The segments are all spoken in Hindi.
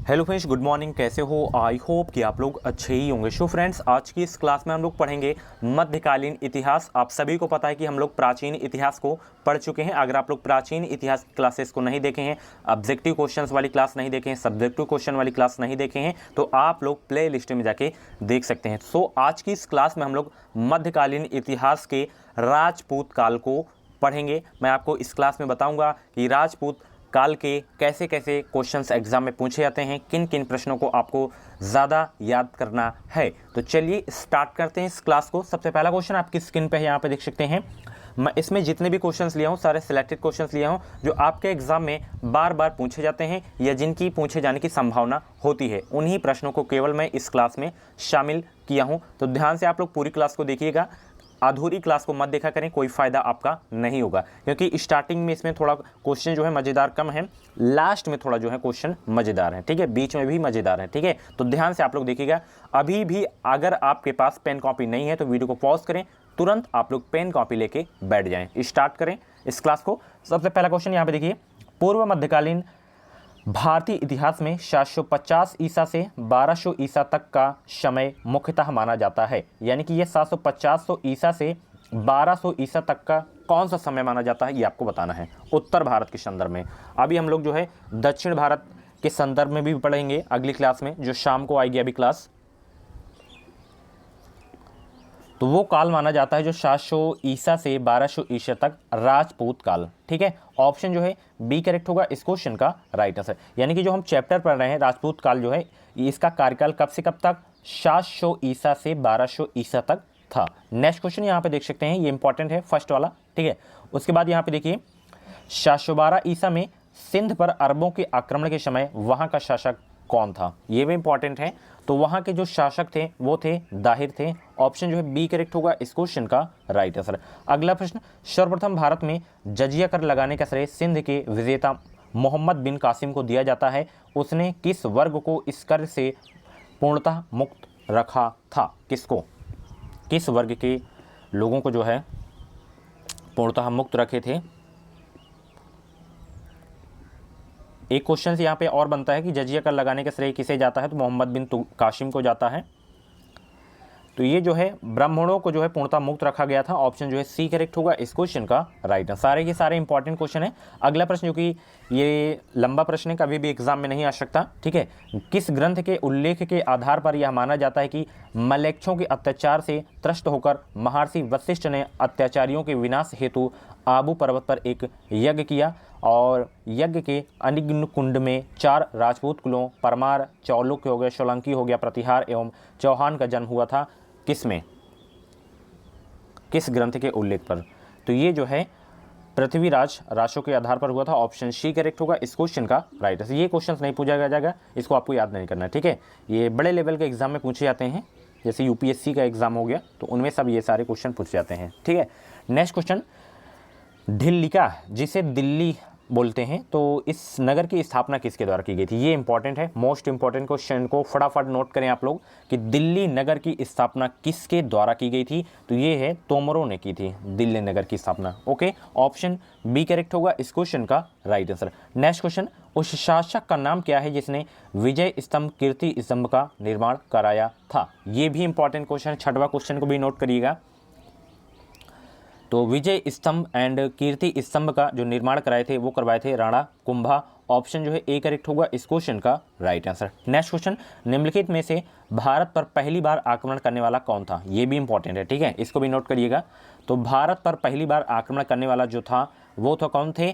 Hello friends, good morning. कैसे हो? आई होप कि आप लोग अच्छे ही होंगे। सो फ्रेंड्स, आज की इस क्लास में हम लोग पढ़ेंगे मध्यकालीन इतिहास। आप सभी को पता है कि हम लोग प्राचीन इतिहास को पढ़ चुके हैं। अगर आप लोग प्राचीन इतिहास क्लासेस को नहीं देखे हैं, ऑब्जेक्टिव क्वेश्चंस वाली क्लास नहीं देखे हैं, सब्जेक्टिव क्वेश्चन वाली क्लास नहीं देखे हैं, तो आप लोग प्ले लिस्ट में जाके देख सकते हैं। सो आज की इस क्लास में हम लोग मध्यकालीन इतिहास के राजपूत काल को पढ़ेंगे। मैं आपको इस क्लास में बताऊंगा कि राजपूत काल के कैसे कैसे क्वेश्चंस एग्जाम में पूछे जाते हैं, किन किन प्रश्नों को आपको ज़्यादा याद करना है। तो चलिए स्टार्ट करते हैं इस क्लास को। सबसे पहला क्वेश्चन आपकी स्क्रीन पे यहाँ पे देख सकते हैं। मैं इसमें जितने भी क्वेश्चंस लिया हूँ सारे सिलेक्टेड क्वेश्चंस लिया हूँ जो आपके एग्जाम में बार बार पूछे जाते हैं या जिनकी पूछे जाने की संभावना होती है। उन्हीं प्रश्नों को केवल मैं इस क्लास में शामिल किया हूँ। तो ध्यान से आप लोग पूरी क्लास को देखिएगा, अधूरी क्लास को मत देखा करें, कोई फ़ायदा आपका नहीं होगा। क्योंकि स्टार्टिंग में इसमें थोड़ा क्वेश्चन जो है मज़ेदार कम है, लास्ट में थोड़ा जो है क्वेश्चन मज़ेदार है, ठीक है, बीच में भी मज़ेदार है, ठीक है। तो ध्यान से आप लोग देखिएगा। अभी भी अगर आपके पास पेन कॉपी नहीं है तो वीडियो को पॉज करें, तुरंत आप लोग पेन कॉपी लेके बैठ जाएं, स्टार्ट करें इस क्लास को। सबसे पहला क्वेश्चन यहाँ पे देखिए, पूर्व मध्यकालीन भारतीय इतिहास में 750 ईसा से 1200 ईसा तक का समय मुख्यतः माना जाता है। यानी कि ये 750 ईसा से 1200 ईसा तक का कौन सा समय माना जाता है, ये आपको बताना है उत्तर भारत के संदर्भ में। अभी हम लोग जो है दक्षिण भारत के संदर्भ में भी पढ़ेंगे अगली क्लास में, जो शाम को आएगी अभी क्लास। तो वो काल माना जाता है जो 700 ईसा से 1200 ईसा तक, राजपूत काल, ठीक है। ऑप्शन जो है बी करेक्ट होगा इस क्वेश्चन का राइट आंसर। यानी कि जो हम चैप्टर पढ़ रहे हैं राजपूत काल जो है, इसका कार्यकाल कब से कब तक, 700 ईसा से 1200 ईसा तक था। नेक्स्ट क्वेश्चन यहाँ पे देख सकते हैं, ये इंपॉर्टेंट है, फर्स्ट वाला, ठीक है। उसके बाद यहाँ पे देखिए, 712 ईसा में सिंध पर अरबों के आक्रमण के समय वहाँ का शासक कौन था, ये भी इंपॉर्टेंट है। तो वहाँ के जो शासक थे वो थे दाहिर थे। ऑप्शन जो है बी करेक्ट होगा इस क्वेश्चन का राइट आंसर। अगला प्रश्न, सर्वप्रथम भारत में जजिया कर लगाने का श्रेय सिंध के विजेता मोहम्मद बिन कासिम को दिया जाता है। उसने किस वर्ग को इस कर से पूर्णतः मुक्त रखा था? किसको, किस वर्ग के लोगों को जो है पूर्णतः मुक्त रखे थे? एक क्वेश्चन से यहाँ पे और बनता है कि जजिया कर लगाने का श्रेय किसे जाता है, तो मोहम्मद बिन कासिम को जाता है। तो ये जो है ब्राह्मणों को जो है पूर्णतः मुक्त रखा गया था। ऑप्शन जो है सी करेक्ट होगा इस क्वेश्चन का राइट आंसर। सारे के सारे इंपॉर्टेंट क्वेश्चन है। अगला प्रश्न जो कि ये लंबा प्रश्न है, कभी भी एग्जाम में नहीं आ सकता, ठीक है। किस ग्रंथ के उल्लेख के आधार पर यह माना जाता है कि मलेच्छों के अत्याचार से त्रस्त होकर महर्षि वशिष्ठ ने अत्याचारियों के विनाश हेतु आबू पर्वत पर एक यज्ञ किया और यज्ञ के अग्नि कुंड में 4 राजपूत कुलों परमार, चालुक्य हो गया, सोलंकी हो गया, प्रतिहार एवं चौहान का जन्म हुआ था? किसमें, किस ग्रंथ के उल्लेख पर? तो ये जो है पृथ्वीराज राशों के आधार पर हुआ था। ऑप्शन सी करेक्ट होगा इस क्वेश्चन का राइट आंसर। ये क्वेश्चन नहीं पूछा जाएगा, इसको आपको याद नहीं करना है, ठीक है। ये बड़े लेवल के एग्जाम में पूछे जाते हैं, जैसे यूपीएससी का एग्जाम हो गया तो उनमें सब ये सारे क्वेश्चन पूछे जाते हैं, ठीक है। नेक्स्ट क्वेश्चन, ढिल्लिका जिसे दिल्ली बोलते हैं, तो इस नगर की स्थापना किसके द्वारा की गई थी? ये इंपॉर्टेंट है, मोस्ट इंपॉर्टेंट क्वेश्चन को फटाफट नोट करें आप लोग कि दिल्ली नगर की स्थापना किसके द्वारा की गई थी? तो ये है तोमरों ने की थी दिल्ली नगर की स्थापना, ओके। ऑप्शन बी करेक्ट होगा इस क्वेश्चन का राइट आंसर। नेक्स्ट क्वेश्चन, उस शासक का नाम क्या है जिसने विजय स्तंभ कीर्ति स्तंभ का निर्माण कराया था? ये भी इंपॉर्टेंट क्वेश्चन है, छठवां क्वेश्चन को भी नोट करिएगा। तो विजय स्तंभ एंड कीर्ति स्तंभ का जो निर्माण कराए थे वो करवाए थे राणा कुंभा। ऑप्शन जो है ए करेक्ट होगा इस क्वेश्चन का राइट आंसर। नेक्स्ट क्वेश्चन, निम्नलिखित में से भारत पर पहली बार आक्रमण करने वाला कौन था? ये भी इंपॉर्टेंट है, ठीक है, इसको भी नोट करिएगा। तो भारत पर पहली बार आक्रमण करने वाला जो था वो था कौन थे?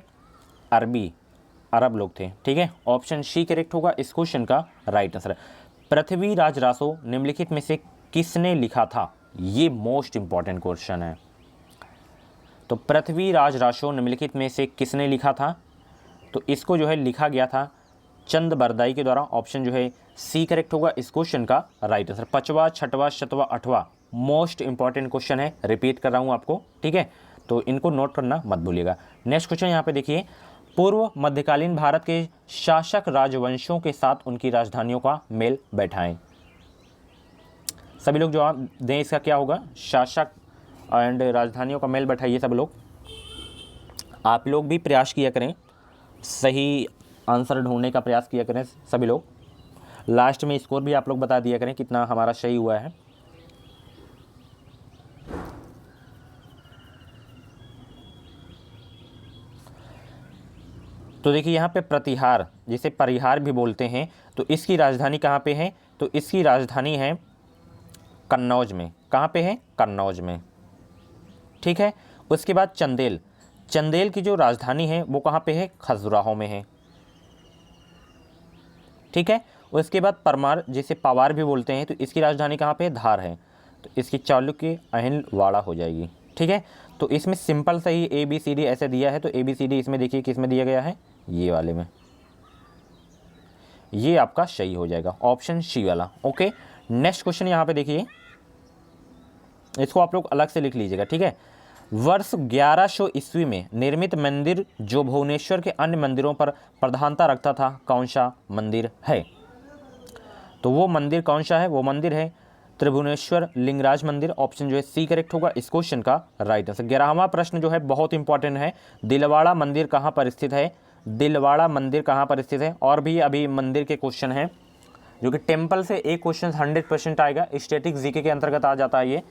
अरब लोग थे, ठीक है। ऑप्शन सी करेक्ट होगा इस क्वेश्चन का राइट आंसर। पृथ्वीराज रासो निम्नलिखित में से किसने लिखा था? ये मोस्ट इंपॉर्टेंट क्वेश्चन है। तो पृथ्वीराज रासो निम्नलिखित में से किसने लिखा था? तो इसको जो है लिखा गया था चंद बरदाई के द्वारा। ऑप्शन जो है सी करेक्ट होगा इस क्वेश्चन का राइट आंसर। 5वां, 6वां, 7वां, 8वां मोस्ट इंपॉर्टेंट क्वेश्चन है, रिपीट कर रहा हूँ आपको, ठीक है। तो इनको नोट करना मत भूलिएगा। नेक्स्ट क्वेश्चन यहाँ पे देखिए, पूर्व मध्यकालीन भारत के शासक राजवंशों के साथ उनकी राजधानियों का मेल बैठाएं। सभी लोग जवाब दें, इसका क्या होगा? शासक एंड राजधानियों का मेल बैठाइए सब लोग। आप लोग भी प्रयास किया करें, सही आंसर ढूंढने का प्रयास किया करें सभी लोग। लास्ट में स्कोर भी आप लोग बता दिया करें कितना हमारा सही हुआ है। तो देखिए यहाँ पे प्रतिहार, जिसे परिहार भी बोलते हैं, तो इसकी राजधानी कहाँ पे है? तो इसकी राजधानी है कन्नौज में। कहाँ पे है? कन्नौज में, ठीक है। उसके बाद चंदेल, चंदेल की जो राजधानी है वो कहाँ पे है? खजुराहो में है, ठीक है। उसके बाद परमार, जिसे पवार भी बोलते हैं, तो इसकी राजधानी कहाँ पे है? धार है, तो इसकी चालुक्य अहिलवाड़ा हो जाएगी, ठीक है। तो इसमें सिंपल सा ही ABCD ऐसे दिया है, तो ABCD इसमें देखिए किस में दिया गया है? ये वाले में। ये आपका सही हो जाएगा, ऑप्शन सी वाला। ओके, नेक्स्ट क्वेश्चन यहाँ पे देखिए, इसको आप लोग अलग से लिख लीजिएगा, ठीक है। वर्ष 1100 ईस्वी में निर्मित मंदिर जो भुवनेश्वर के अन्य मंदिरों पर प्रधानता रखता था, कौन सा मंदिर है? तो वो मंदिर कौन सा है? वो मंदिर है त्रिभुवनेश्वर लिंगराज मंदिर। ऑप्शन जो है सी करेक्ट होगा इस क्वेश्चन का राइट आंसर। 11वां प्रश्न जो है बहुत इंपॉर्टेंट है, दिलवाड़ा मंदिर कहाँ पर स्थित है? दिलवाड़ा मंदिर कहाँ पर स्थित है? और भी अभी मंदिर के क्वेश्चन हैं जो कि टेम्पल से एक क्वेश्चन 100% आएगा, स्टैटिक जीके के अंतर्गत आ जाता है ये।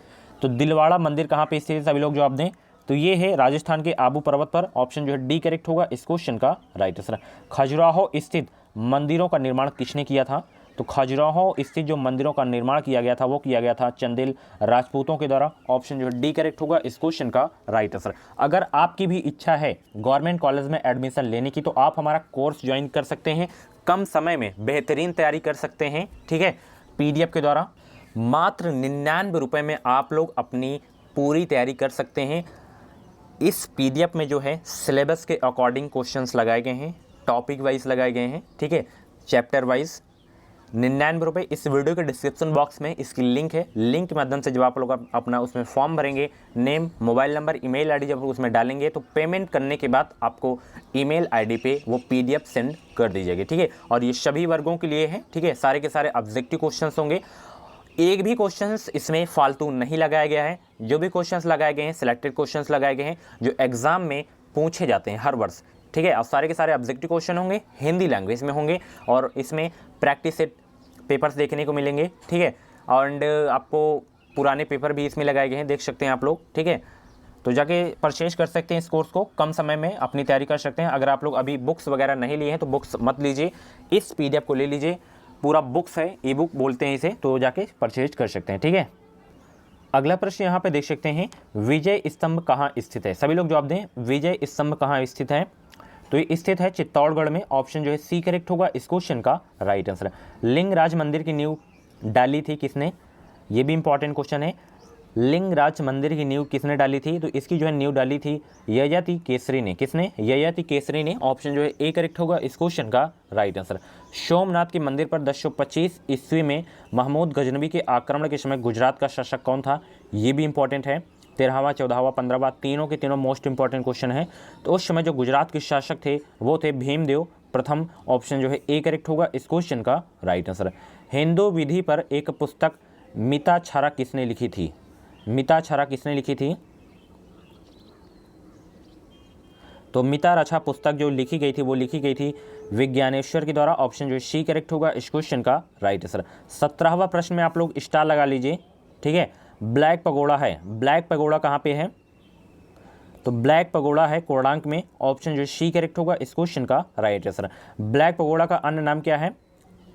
तो दिलवाड़ा मंदिर कहाँ पे स्थित है? सभी लोग जवाब दें। तो ये है राजस्थान के आबू पर्वत पर। ऑप्शन जो है डी करेक्ट होगा इस क्वेश्चन का राइट आंसर। खजुराहो स्थित मंदिरों का निर्माण किसने किया था? तो खजुराहो स्थित जो मंदिरों का निर्माण किया गया था वो किया गया था चंदेल राजपूतों के द्वारा। ऑप्शन जो है डी करेक्ट होगा इस क्वेश्चन का राइट आंसर। अगर आपकी भी इच्छा है गवर्नमेंट कॉलेज में एडमिशन लेने की, तो आप हमारा कोर्स ज्वाइन कर सकते हैं, कम समय में बेहतरीन तैयारी कर सकते हैं, ठीक है। PDF के द्वारा मात्र 99 रुपये में आप लोग अपनी पूरी तैयारी कर सकते हैं। इस PDF में जो है सिलेबस के अकॉर्डिंग क्वेश्चंस लगाए गए हैं, टॉपिक वाइज लगाए गए हैं, ठीक है, चैप्टर वाइज। 99 रुपये। इस वीडियो के डिस्क्रिप्शन बॉक्स में इसकी लिंक है, लिंक के माध्यम से जब आप लोग अपना उसमें फॉर्म भरेंगे, name, mobile number, email ID जब उसमें डालेंगे, तो पेमेंट करने के बाद आपको ईमेल आईडी पे वो PDF सेंड कर दी जाएगी, ठीक है। और ये सभी वर्गों के लिए है, ठीक है। सारे के सारे ऑब्जेक्टिव क्वेश्चंस होंगे, एक भी क्वेश्चंस इसमें फालतू नहीं लगाया गया है। जो भी क्वेश्चंस लगाए गए हैं सिलेक्टेड क्वेश्चंस लगाए गए हैं जो एग्जाम में पूछे जाते हैं हर वर्ष, ठीक है। और सारे के सारे ऑब्जेक्टिव क्वेश्चन होंगे, हिंदी लैंग्वेज में होंगे, और इसमें प्रैक्टिस सेट पेपर्स देखने को मिलेंगे, ठीक है। और आपको पुराने पेपर भी इसमें लगाए गए हैं, देख सकते हैं आप लोग, ठीक है। तो जाके परचेज कर सकते हैं इस कोर्स को, कम समय में अपनी तैयारी कर सकते हैं। अगर आप लोग अभी बुक्स वगैरह नहीं लिए हैं तो बुक्स मत लीजिए, इस PDF को ले लीजिए, पूरा बुक्स है, ई बुक बोलते हैं इसे, तो जाके परचेज कर सकते हैं, ठीक है। अगला प्रश्न यहाँ पे देख सकते हैं, विजय स्तंभ कहाँ स्थित है? सभी लोग जवाब दें, विजय स्तंभ कहाँ स्थित है? तो ये स्थित है चित्तौड़गढ़ में। ऑप्शन जो है सी करेक्ट होगा इस क्वेश्चन का राइट आंसर। लिंगराज मंदिर की नींव डाली थी किसने? ये भी इंपॉर्टेंट क्वेश्चन है, लिंगराज मंदिर की नींव किसने डाली थी? तो इसकी जो है नींव डाली थी ययाति केसरी ने। किसने? ययाति केसरी ने। ऑप्शन जो है ए करेक्ट होगा इस क्वेश्चन का राइट आंसर। सोमनाथ के मंदिर पर 1025 ईस्वी में महमूद गजनवी के आक्रमण के समय गुजरात का शासक कौन था? ये भी इंपॉर्टेंट है, 13वां, 14वां, 15वां, तीनों के तीनों मोस्ट इंपॉर्टेंट क्वेश्चन है। तो उस समय जो गुजरात के शासक थे वो थे भीमदेव प्रथम। ऑप्शन जो है ए करेक्ट होगा इस क्वेश्चन का राइट आंसर। हिंदू विधि पर एक पुस्तक मिताक्षरा किसने लिखी थी? मिताक्षरा किसने लिखी थी? तो मिताक्षरा पुस्तक जो लिखी गई थी वो लिखी गई थी विज्ञानेश्वर के द्वारा। ऑप्शन जो सी करेक्ट होगा इस क्वेश्चन का राइट आंसर। 17वां प्रश्न में आप लोग स्टार लगा लीजिए, ठीक है। ब्लैक पगोड़ा है, ब्लैक पगोड़ा कहाँ पे है? तो ब्लैक पगोड़ा है कोणार्क में। ऑप्शन जो सी करेक्ट होगा इस क्वेश्चन का राइट आंसर। ब्लैक पगोड़ा का अन्य नाम क्या है?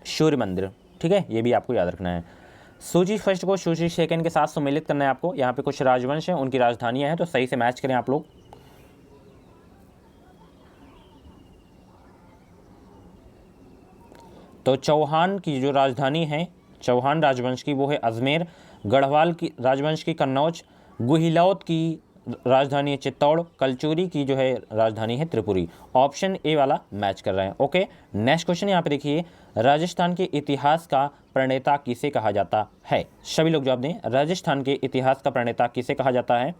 सूर्य मंदिर, ठीक है, ये भी आपको याद रखना है। सूची फर्स्ट को सूची सेकंड के साथ सम्मिलित करना है आपको। यहाँ पे कुछ राजवंश हैं, उनकी राजधानियां हैं, तो सही से मैच करें आप लोग। तो चौहान की जो राजधानी है, चौहान राजवंश की, वो है अजमेर। गढ़वाल की राजवंश की कन्नौज। गुहिलौत की राजधानी है चित्तौड़। कलचुरी की जो है राजधानी है त्रिपुरी। ऑप्शन ए वाला मैच कर रहे हैं। ओके, नेक्स्ट क्वेश्चन यहाँ पे देखिए, राजस्थान के इतिहास का प्रणेता किसे कहा जाता है? सभी लोग जवाब दें, राजस्थान के इतिहास का प्रणेता किसे कहा जाता है?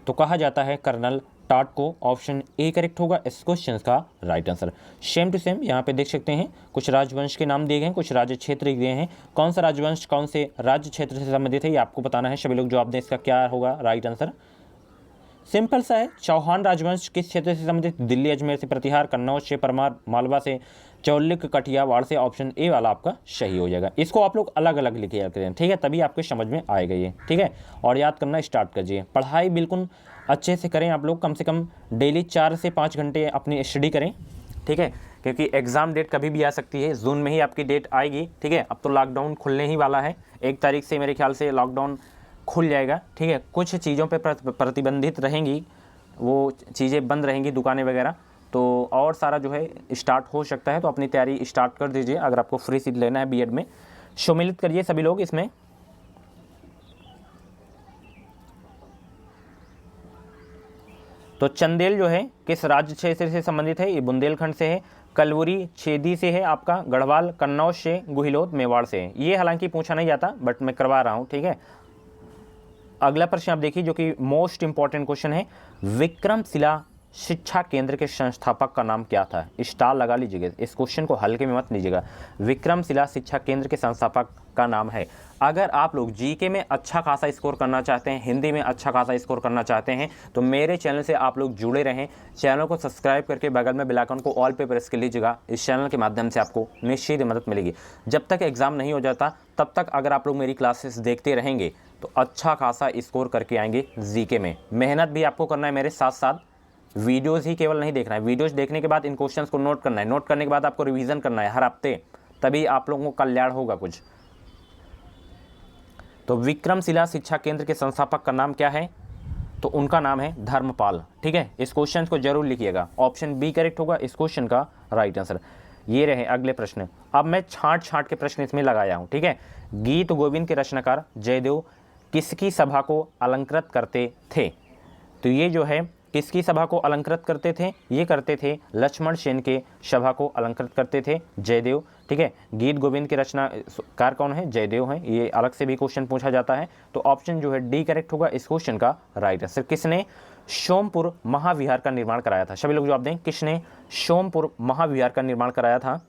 तो कहा जाता है कर्नल टाट को। ऑप्शन ए करेक्ट होगा इस क्वेश्चन का right answer. Same to same यहाँ पे देख सकते हैं कुछ राजवंश के नाम दिए गए हैं, कुछ राज्य क्षेत्र दिए हैं। कौन सा राजवंश कौन से राज्य क्षेत्र से संबंधित है ये आपको बताना है। सभी लोग जवाब दें, इसका क्या होगा राइट आंसर? सिंपल सा है। चौहान राजवंश किस क्षेत्र से संबंधित? दिल्ली, अजमेर से, प्रतिहार, कन्नौज से, परमार, मालवा से, चौलिक, कठियावाड़ से। ऑप्शन ए वाला आपका सही हो जाएगा। इसको आप लोग अलग अलग लिखे जाते हैं, ठीक है, तभी आपके समझ में आएगा ये, ठीक है। और याद करना स्टार्ट कीजिए। पढ़ाई बिल्कुल अच्छे से करें आप लोग, कम से कम डेली 4 से 5 घंटे अपनी स्टडी करें, ठीक है, क्योंकि एग्ज़ाम डेट कभी भी आ सकती है। जून में ही आपकी डेट आएगी, ठीक है। अब तो लॉकडाउन खुलने ही वाला है, 1 तारीख से मेरे ख्याल से लॉकडाउन खुल जाएगा, ठीक है। कुछ चीज़ों पे प्रतिबंधित रहेंगी, वो चीज़ें बंद रहेंगी, दुकानें वगैरह, तो और सारा जो है स्टार्ट हो सकता है। तो अपनी तैयारी स्टार्ट कर दीजिए। अगर आपको फ्री सीट लेना है बीएड में, सम्मिलित करिए सभी लोग इसमें। तो चंदेल जो है किस राज्य क्षेत्र से संबंधित है? ये बुंदेलखंड से है। कलवरी छेदी से है आपका। गढ़वाल, कन्नौज से, गुहिलोत मेवाड़ से है। ये हालांकि पूछा नहीं जाता, बट मैं करवा रहा हूँ, ठीक है। अगला प्रश्न आप देखिए, जो कि मोस्ट इंपॉर्टेंट क्वेश्चन है। विक्रमशिला शिक्षा केंद्र के संस्थापक का नाम क्या था? स्टार लगा लीजिएगा, इस क्वेश्चन को हल्के में मत लीजिएगा। विक्रमशिला शिक्षा केंद्र के संस्थापक का नाम है। अगर आप लोग जीके में अच्छा खासा स्कोर करना चाहते हैं, हिंदी में अच्छा खासा स्कोर करना चाहते हैं, तो मेरे चैनल से आप लोग जुड़े रहें। चैनल को सब्सक्राइब करके बगल में बेल आइकन को ऑल पे प्रेस कर लीजिएगा। इस चैनल के माध्यम से आपको निश्चित मदद मिलेगी। जब तक एग्ज़ाम नहीं हो जाता तब तक अगर आप लोग मेरी क्लासेस देखते रहेंगे तो अच्छा खासा स्कोर करके आएंगे जीके में। मेहनत भी आपको करना है मेरे साथ साथ, वीडियोज़ ही केवल नहीं देखना है। वीडियोज़ देखने के बाद इन क्वेश्चंस को नोट करना है, नोट करने के बाद आपको रिवीजन करना है हर हफ्ते, तभी आप लोगों को कल्याण होगा कुछ। तो विक्रमशिला शिक्षा केंद्र के संस्थापक का नाम क्या है? तो उनका नाम है धर्मपाल, ठीक है। इस क्वेश्चन को जरूर लिखिएगा। ऑप्शन बी करेक्ट होगा इस क्वेश्चन का राइट आंसर। ये रहे अगले प्रश्न। अब मैं छांट के प्रश्न इसमें लगाया हूँ, ठीक है। गीत गोविंद के रचनाकार जयदेव किसकी सभा को अलंकृत करते थे? तो ये जो है किसकी सभा को अलंकृत करते थे? ये करते थे लक्ष्मण सेन के सभा को अलंकृत करते थे जयदेव, ठीक है। गीत गोविंद के रचनाकार कौन है? जयदेव है। ये अलग से भी क्वेश्चन पूछा जाता है। तो ऑप्शन जो है डी करेक्ट होगा इस क्वेश्चन का राइट आंसर। किसने सोमपुर महाविहार का निर्माण कराया था? सभी लोग जवाब दें। किसने सोमपुर महाविहार का निर्माण कराया था?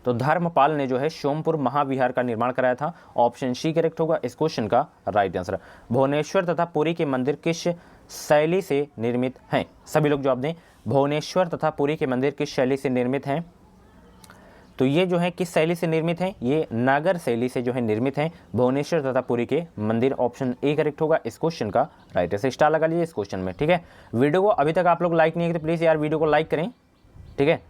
तो धर्मपाल ने जो है सोमपुर महाविहार का निर्माण कराया था। ऑप्शन सी करेक्ट होगा इस क्वेश्चन का राइट आंसर। भुवनेश्वर तथा पुरी के मंदिर किस शैली से निर्मित हैं? सभी लोग जवाब दें। भुवनेश्वर तथा पुरी के मंदिर किस शैली से निर्मित हैं? तो ये जो है किस शैली से निर्मित है? ये नागर शैली से जो है निर्मित है भुवनेश्वर तथा पुरी के मंदिर। ऑप्शन ए करेक्ट होगा इस क्वेश्चन का राइट आंसर। स्टार लगा लीजिए इस क्वेश्चन में, ठीक है। वीडियो को अभी तक आप लोग लाइक नहीं किए तो प्लीज़ यार वीडियो को लाइक करें, ठीक है।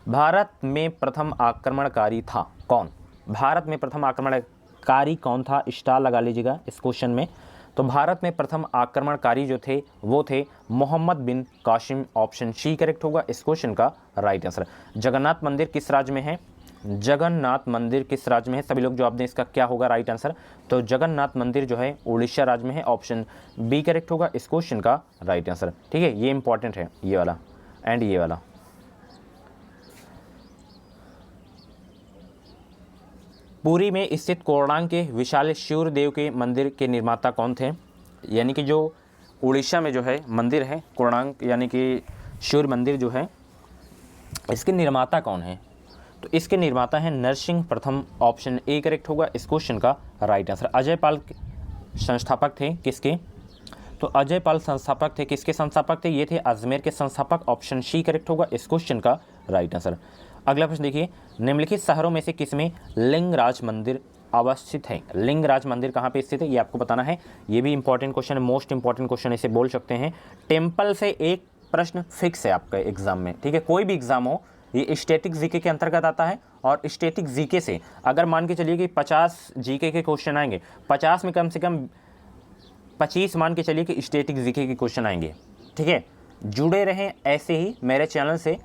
भारत में प्रथम आक्रमणकारी था कौन? भारत में प्रथम आक्रमणकारी कौन था? स्टार लगा लीजिएगा इस क्वेश्चन में। तो भारत में प्रथम आक्रमणकारी जो थे वो थे मोहम्मद बिन कासिम। ऑप्शन सी करेक्ट होगा इस क्वेश्चन का राइट आंसर। जगन्नाथ मंदिर किस राज्य में है? जगन्नाथ मंदिर किस राज्य में है? सभी लोग जवाब दें, इसका क्या होगा राइट आंसर। तो जगन्नाथ मंदिर जो है उड़ीसा राज्य में है। ऑप्शन बी करेक्ट होगा इस क्वेश्चन का राइट आंसर, ठीक है। ये इंपॉर्टेंट है ये वाला एंड ये वाला। पुरी में स्थित कोणार्क के विशाल सूर्य देव के मंदिर के निर्माता कौन थे? यानी कि जो उड़ीसा में जो है मंदिर है कोणार्क यानी कि सूर्य मंदिर जो है, इसके निर्माता कौन है? तो इसके निर्माता हैं नरसिंह प्रथम। ऑप्शन ए करेक्ट होगा इस क्वेश्चन का राइट आंसर। अजय पाल संस्थापक थे किसके? तो अजय पाल संस्थापक थे किसके संस्थापक थे? ये थे अजमेर के संस्थापक। ऑप्शन सी करेक्ट होगा इस क्वेश्चन का राइट आंसर। अगला प्रश्न देखिए, निम्नलिखित शहरों में से किसमें लिंगराज मंदिर अवस्थित है? लिंगराज मंदिर कहाँ पे स्थित है ये आपको बताना है। ये भी इंपॉर्टेंट क्वेश्चन है, मोस्ट इंपॉर्टेंट क्वेश्चन इसे बोल सकते हैं। टेम्पल से एक प्रश्न फिक्स है आपका एग्जाम में, ठीक है। कोई भी एग्जाम हो, ये स्टैटिक जीके के अंतर्गत आता है। और स्टैटिक जीके से अगर मान के चलिए कि 50 जीके के क्वेश्चन आएंगे, 50 में कम से कम 25 मान के चलिए कि स्टैटिक जीके के क्वेश्चन आएंगे, ठीक है। जुड़े रहें ऐसे ही मेरे चैनल से,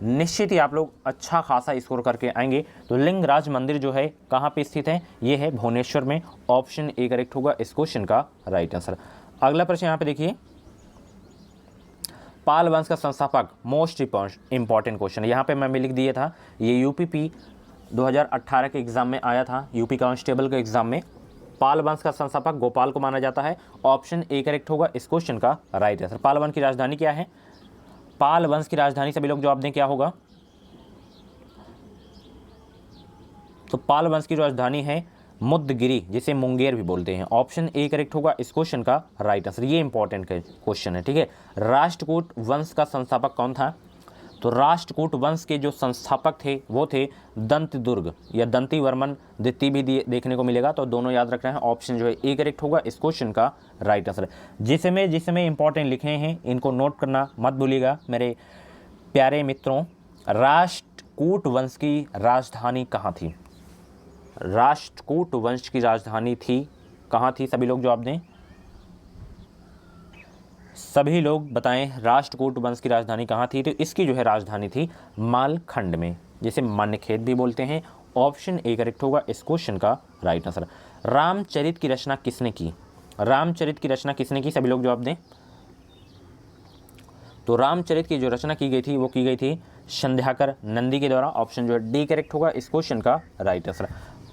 निश्चित ही आप लोग अच्छा खासा स्कोर करके आएंगे। तो लिंगराज मंदिर जो है कहाँ पे स्थित है? ये है भुवनेश्वर में। ऑप्शन ए करेक्ट होगा इस क्वेश्चन का राइट आंसर। अगला प्रश्न यहाँ पे देखिए, पाल वंश का संस्थापक, मोस्ट इंपॉर्टेंट क्वेश्चन यहाँ पे मैं लिख दिया था। ये यूपीपी 2018 के एग्जाम में आया था, यूपी कांस्टेबल के एग्जाम में। पाल वंश का संस्थापक गोपाल को माना जाता है। ऑप्शन ए करेक्ट होगा इस क्वेश्चन का राइट आंसर। पाल वंश की राजधानी क्या है? पाल वंश की राजधानी सभी लोग जवाब दें क्या होगा? तो पाल वंश की राजधानी है मुदगिरी, जिसे मुंगेर भी बोलते हैं। ऑप्शन ए करेक्ट होगा इस क्वेश्चन का राइट आंसर। ये इंपॉर्टेंट क्वेश्चन है, ठीक है। राष्ट्रकूट वंश का संस्थापक कौन था? तो राष्ट्रकूट वंश के जो संस्थापक थे वो थे दंतदुर्ग या दंतीवर्मन द्वितीय भी देखने को मिलेगा, तो दोनों याद रखना है। ऑप्शन जो है ए करेक्ट होगा इस क्वेश्चन का राइट आंसर। जिसमें इंपॉर्टेंट लिखे हैं इनको नोट करना मत भूलिएगा मेरे प्यारे मित्रों। राष्ट्रकूट वंश की राजधानी कहाँ थी? राष्ट्रकूट वंश की राजधानी थी कहाँ थी? सभी लोग जवाब दें, सभी लोग बताएं राष्ट्रकूट वंश की राजधानी कहाँ थी? तो इसकी जो है राजधानी थी मालखंड में, जिसे मान्यखेत भी बोलते हैं। ऑप्शन ए करेक्ट होगा इस क्वेश्चन का राइट आंसर। रामचरित की रचना किसने की? रामचरित की रचना किसने की? सभी लोग जवाब दें। तो रामचरित की जो रचना की गई थी वो की गई थी संध्याकर नंदी के द्वारा। ऑप्शन जो है डी करेक्ट होगा इस क्वेश्चन का राइट आंसर।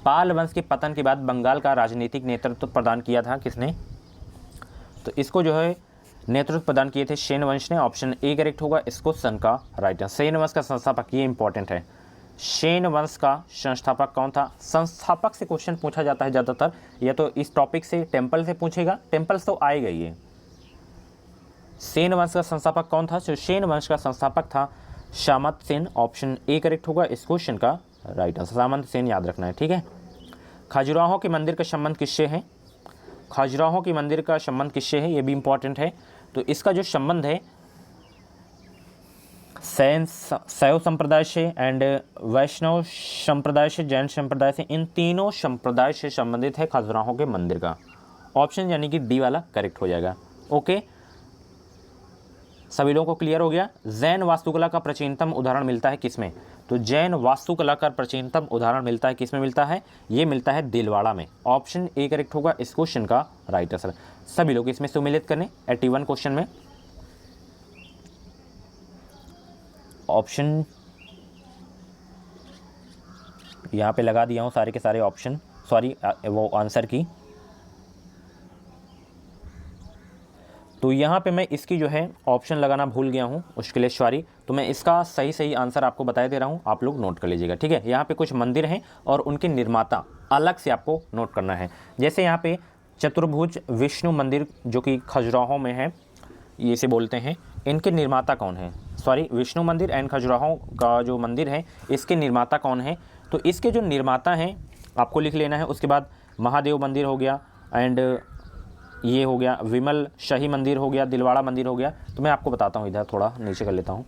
पाल वंश के पतन के बाद बंगाल का राजनीतिक नेतृत्व प्रदान किया था किसने? तो इसको जो है नेतृत्व प्रदान किए थे सेन वंश ने। ऑप्शन ए करेक्ट होगा इस क्वेश्चन का राइट आंसर। सेन वंश का संस्थापक, ये इंपॉर्टेंट है, सेन वंश का संस्थापक कौन था? संस्थापक से क्वेश्चन पूछा जाता है ज़्यादातर, या तो इस टॉपिक से टेम्पल से पूछेगा, टेम्पल्स तो आएगा ही। सेन वंश का संस्थापक कौन था? तो सेन वंश का संस्थापक था सामंत सेन। ऑप्शन ए करेक्ट होगा इस क्वेश्चन का राइट आंसर। सामंत सेन याद रखना है, ठीक है। खजुराहो के मंदिर का संबंध किससे है? खजुराहो के मंदिर का संबंध किससे है? ये भी इंपॉर्टेंट है। तो इसका जो संबंध है शैव संप्रदाय से एंड वैष्णव संप्रदाय से, जैन संप्रदाय से, इन तीनों संप्रदाय से संबंधित है खजुराहो के मंदिर का। ऑप्शन यानी कि डी वाला करेक्ट हो जाएगा। ओके, सभी लोगों को क्लियर हो गया। जैन वास्तुकला का प्राचीनतम उदाहरण मिलता है किसमें? तो जैन वास्तुकला का प्राचीनतम उदाहरण मिलता है किसमें मिलता है? ये मिलता है दिलवाड़ा में। ऑप्शन ए करेक्ट होगा इस क्वेश्चन का राइट आंसर। सभी लोग इसमें सम्मिलित करें 81 क्वेश्चन में। ऑप्शन यहाँ पे लगा दिया हूँ सारे के सारे ऑप्शन, सॉरी वो आंसर की। तो यहाँ पे मैं इसकी जो है ऑप्शन लगाना भूल गया हूँ, उसके लिए सॉरी। तो मैं इसका सही आंसर आपको बता दे रहा हूँ, आप लोग नोट कर लीजिएगा, ठीक है। यहाँ पे कुछ मंदिर हैं और उनके निर्माता अलग से आपको नोट करना है। जैसे यहाँ पे चतुर्भुज विष्णु मंदिर जो कि खजुराहो में है, ये से बोलते हैं, इनके निर्माता कौन है? सॉरी, विष्णु मंदिर एंड खजुराहो का जो मंदिर है इसके निर्माता कौन है? तो इसके जो निर्माता हैं आपको लिख लेना है। उसके बाद महादेव मंदिर हो गया एंड ये हो गया विमल शाही मंदिर हो गया, दिलवाड़ा मंदिर हो गया। तो मैं आपको बताता हूँ, इधर थोड़ा नीचे कर लेता हूँ।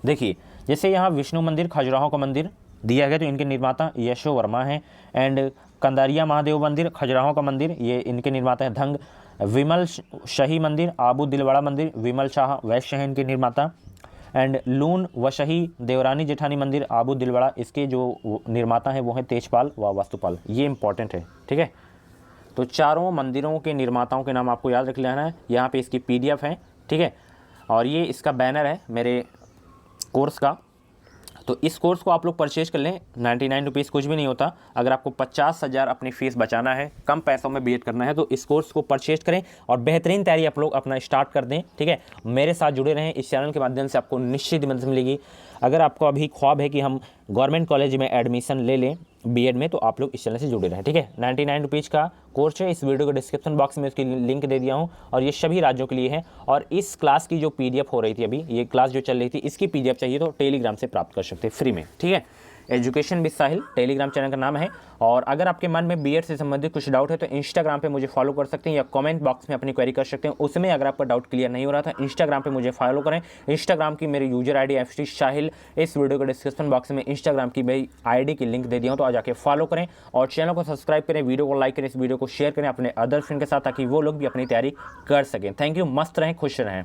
देखिए, जैसे यहाँ विष्णु मंदिर खजुराहो का मंदिर दिया गया तो इनके निर्माता यशो वर्मा हैं। एंड कंदारिया महादेव मंदिर खजुराहो का मंदिर, ये इनके निर्माता है धंग। विमल शाही मंदिर आबू दिलवाड़ा मंदिर, विमल शाह वैश्य हैं इनके निर्माता। एंड लून वशही देवरानी जेठानी मंदिर आबू दिलवाड़ा, इसके जो निर्माता हैं वो हैं तेजपाल व वास्तुपाल। ये इंपॉर्टेंट है, ठीक है। तो चारों मंदिरों के निर्माताओं के नाम आपको याद रख लेना है। यहाँ पे इसकी PDF है, ठीक है, और ये इसका बैनर है मेरे कोर्स का। तो इस कोर्स को आप लोग परचेज कर लें, 99 रुपीज़ कुछ भी नहीं होता। अगर आपको 50,000 अपनी फ़ीस बचाना है, कम पैसों में बीएड करना है, तो इस कोर्स को परचेज करें और बेहतरीन तैयारी आप लोग अपना स्टार्ट कर दें, ठीक है। मेरे साथ जुड़े रहें, इस चैनल के माध्यम से आपको निश्चित मदद मिलेगी। अगर आपको अभी ख्वाब है कि हम गवर्नमेंट कॉलेज में एडमिशन ले लें बीएड में, तो आप लोग इस चैनल से जुड़े रहें, ठीक है। 99 रुपीज़ का कोर्स है। इस वीडियो के डिस्क्रिप्शन बॉक्स में उसकी लिंक दे दिया हूँ और ये सभी राज्यों के लिए है। और इस क्लास की जो PDF हो रही थी, अभी ये क्लास जो चल रही थी, इसकी PDF चाहिए तो टेलीग्राम से प्राप्त कर सकते हैं फ्री में, ठीक है। Education with Sahil Telegram channel का नाम है। और अगर आपके मन में बीएड से संबंधित कुछ डाउट है तो इंस्टाग्राम पे मुझे फॉलो कर सकते हैं या कमेंट बॉक्स में अपनी क्वेरी कर सकते हैं। उसमें अगर आपका डाउट क्लियर नहीं हो रहा था, इंस्टाग्राम पे मुझे फॉलो करें। इंस्टाग्राम की मेरी यूजर ID FT साहिल, इस वीडियो के डिस्क्रिप्शन बॉक्स में इंस्टाग्राम की मेरी ID की लिंक दे दिया हूँ, तो आ जाके फॉलो करें और चैनल को सब्सक्राइब करें, वीडियो को लाइक करें, इस वीडियो को शेयर करें अपने अदर फ्रेंड के साथ, ताकि वो लोग भी अपनी तैयारी कर सकें। थैंक यू, मस्त रहें, खुश रहें।